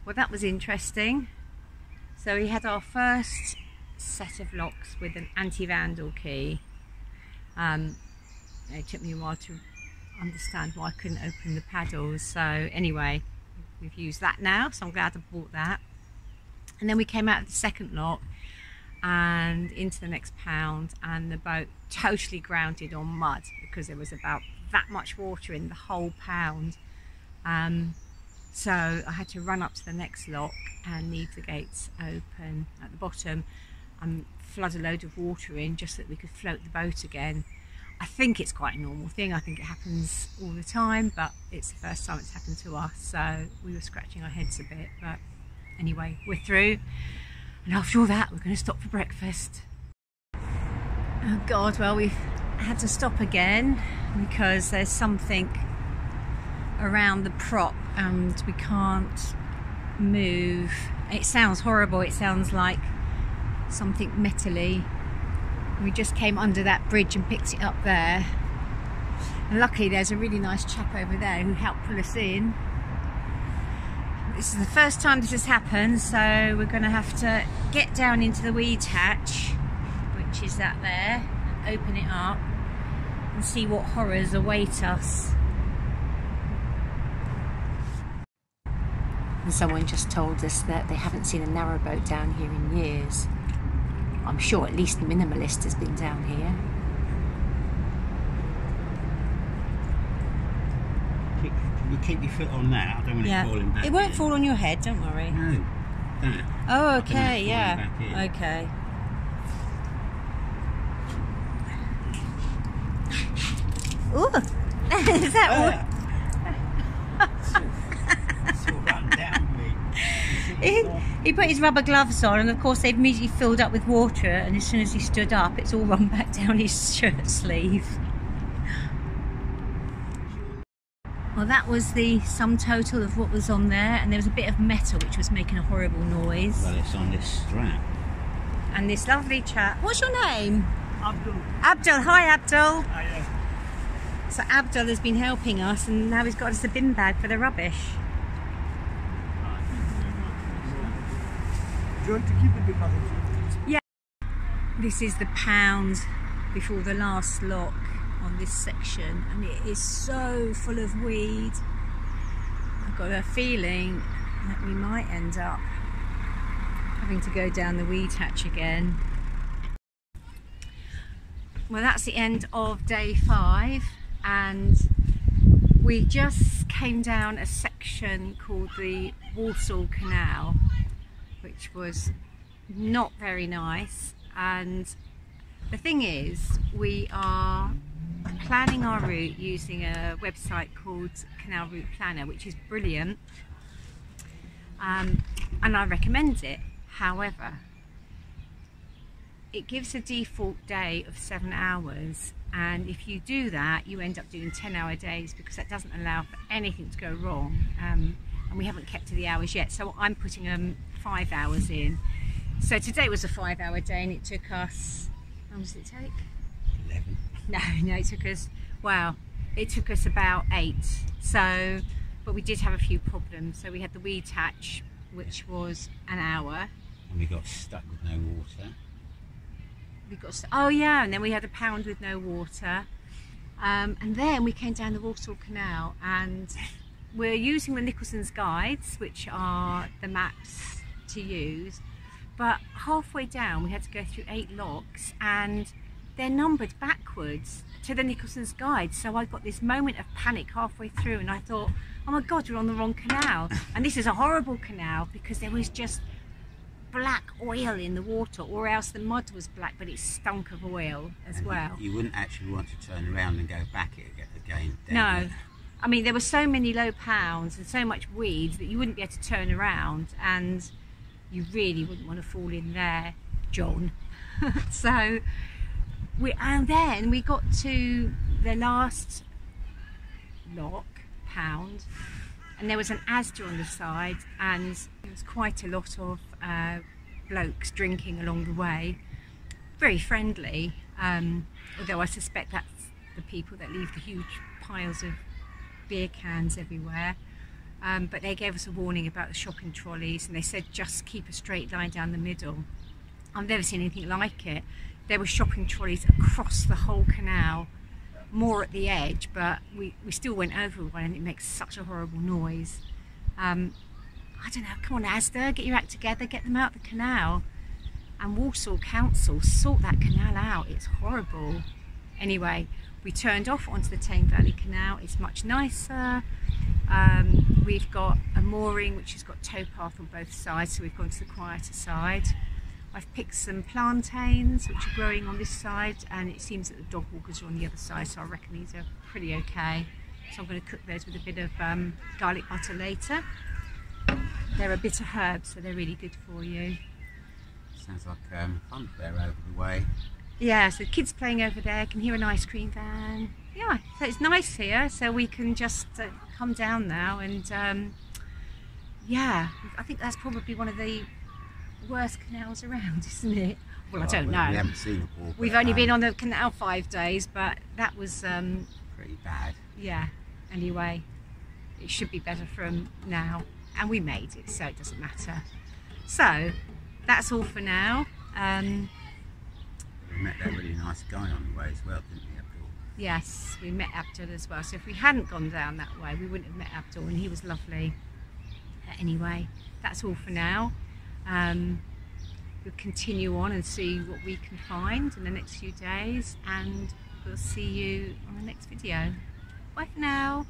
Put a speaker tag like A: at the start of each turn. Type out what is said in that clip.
A: Well, that was interesting. So we had our first set of locks with an anti-vandal key. It took me a while to understand why I couldn't open the paddles. So anyway, we've used that now, so I'm glad I bought that. And then we came out of the second lock and into the next pound, and the boat totally grounded on mud because there was about that much water in the whole pound. So I had to run up to the next lock and leave the gates open at the bottom and flood a load of water in just so that we could float the boat again. I think it's quite a normal thing. I think it happens all the time, but it's the first time it's happened to us, so we were scratching our heads a bit. But anyway, we're through, and after all that we're going to stop for breakfast. Oh God, well, we've had to stop again because there's something around the prop and we can't move. It sounds horrible, it sounds like something metally. We just came under that bridge and picked it up there, and luckily there's a really nice chap over there who helped pull us in. This is the first time this has happened, so we're going to have to get down into the weed hatch, which is that there, and open it up and see what horrors await us. And someone just told us that they haven't seen a narrowboat down here in years. I'm sure at least Minimalist has been down here.
B: Can you keep your foot on that? I don't want it falling back.
A: It won't fall on your head, don't worry.
B: No, that.
A: Oh, okay, yeah. Okay. Ooh, is that all? He put his rubber gloves on, and of course they've immediately filled up with water, and as soon as he stood up it's all run back down his shirt sleeve. Well, that was the sum total of what was on there, and there was a bit of metal which was making a horrible noise.
B: Well, it's on this strap.
A: And this lovely chap, what's your name?
C: Abdul.
A: Abdul, hi Abdul.
C: Hiya.
A: So Abdul has been helping us, and now he's got us a bin bag for the rubbish.
C: Do you want to keep it because it's...
A: Yeah. This is the pound before the last lock on this section, and it is so full of weed. I've got a feeling that we might end up having to go down the weed hatch again. Well, that's the end of day 5, and we just came down a section called the Walsall Canal, which was not very nice. And the thing is, we are planning our route using a website called Canal Route Planner, which is brilliant, and I recommend it. However, it gives a default day of 7 hours, and if you do that you end up doing 10-hour days because that doesn't allow for anything to go wrong, and we haven't kept to the hours yet, so I'm putting 5 hours in. So today was a 5-hour day, and it took us, how long did it take?
B: 11.
A: No, it took us, wow, it took us about 8. So, but we did have a few problems. So we had the weed hatch, which was an hour.
B: And we got stuck with no water.
A: Oh yeah, and then we had a pound with no water. And then we came down the Walsall Canal, and we're using the Nicholson's guides, which are the maps to use. But halfway down we had to go through 8 locks, and they're numbered backwards to the Nicholson's guide. So I got this moment of panic halfway through, and I thought, oh my God, we're on the wrong canal. And this is a horrible canal because there was just black oil in the water, or else the mud was black, but it stunk of oil as well.
B: You wouldn't actually want to turn around and go back it again.
A: No. I mean, there were so many low pounds and so much weeds that you wouldn't be able to turn around, and you really wouldn't want to fall in there, John. So and then we got to the last lock, pound, and there was an Asda on the side, and there was quite a lot of blokes drinking along the way. Very friendly, although I suspect that's the people that leave the huge piles of beer cans everywhere. But they gave us a warning about the shopping trolleys, and they said just keep a straight line down the middle. I've never seen anything like it. There were shopping trolleys across the whole canal, more at the edge, but we still went over one, and it makes such a horrible noise. I don't know, come on Asda, get your act together, get them out the canal. And Walsall Council, sort that canal out, it's horrible. Anyway, we turned off onto the Tame Valley Canal. It's much nicer. We've got a mooring which has got towpath on both sides, so we've gone to the quieter side. I've picked some plantains which are growing on this side, and it seems that the dog walkers are on the other side, so I reckon these are pretty okay. So I'm going to cook those with a bit of garlic butter later. They're a bitter herb, so they're really good for you.
B: Sounds like fun there over the way.
A: Yeah, so kids playing over there, can hear an ice cream van. Yeah, so it's nice here, so we can just come down now, and yeah, I think that's probably one of the worst canals around, isn't it? Well, I don't know.
B: We haven't seen it all.
A: We've only been on the canal 5 days, but that was
B: pretty bad.
A: yeah. Anyway, it should be better from now, and we made it, so it doesn't matter. So that's all for now.
B: We met that really nice guy on the way as well, didn't we, Abdul?
A: Yes, we met Abdul as well. So if we hadn't gone down that way, we wouldn't have met Abdul, and he was lovely. Anyway, that's all for now. We'll continue on and see what we can find in the next few days, and we'll see you on the next video. Bye for now.